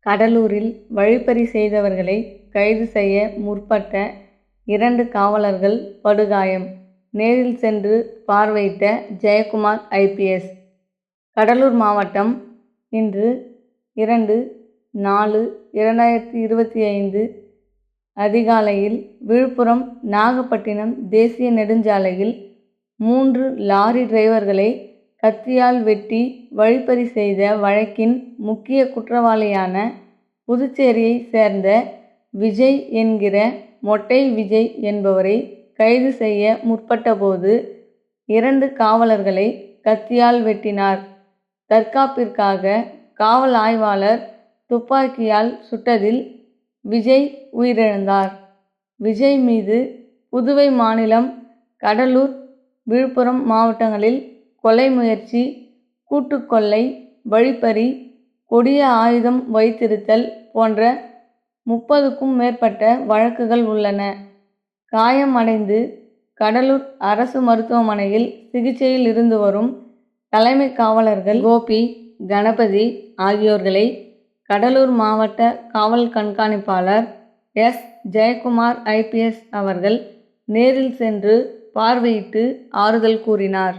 கடலூரில் வழிப்பறி செய்தவர்களை கைது செய்ய முற்பட்ட 2 காவலர்கள் படுகாயம். நேரில் சென்று பார்வையிட்ட ஜெயக்குமார் ஐபிஎஸ். கடலூர் மாவட்டம் இன்று 2/4/2025 அதிகாலையில் விழுப்புரம் நாகப்பட்டினம் தேசிய நெடுஞ்சாலையில் 3 லாரி டிரைவர்களை கத்தியால் வெட்டி வழிப்பறி செய்த வழக்கின் முக்கிய குற்றவாளியான புதுச்சேரியை சேர்ந்த விஜய் என்கிற மொட்டை விஜய் என்பவரை கைது செய்ய முற்பட்டபோது 2 காவலர்களை கத்தியால் வெட்டினார். தற்காப்பிற்காக காவல் ஆய்வாளர் துப்பாக்கியால் சுட்டதில் விஜய் உயிரிழந்தார். விஜய் மீது புதுவை மாநிலம் கடலூர், விழுப்புரம் மாவட்டங்களில் கொலை முயற்சி, கூட்டுக்கொள்ளை, வழிப்பறி, கொடிய ஆயுதம் வைத்திருத்தல் போன்ற 30க்கும் மேற்பட்ட வழக்குகள் உள்ளன. காயம் அடைந்து கடலூர் அரசு மருத்துவமனையில் சிகிச்சையில் இருந்து வரும் தலைமை காவலர்கள் கோபி, கணபதி ஆகியோர்களை கடலூர் மாவட்ட காவல் கண்காணிப்பாளர் எஸ். ஜெயக்குமார் ஐபிஎஸ் அவர்கள் நேரில் சென்று பார்வையிட்டு ஆறுதல் கூறினார்.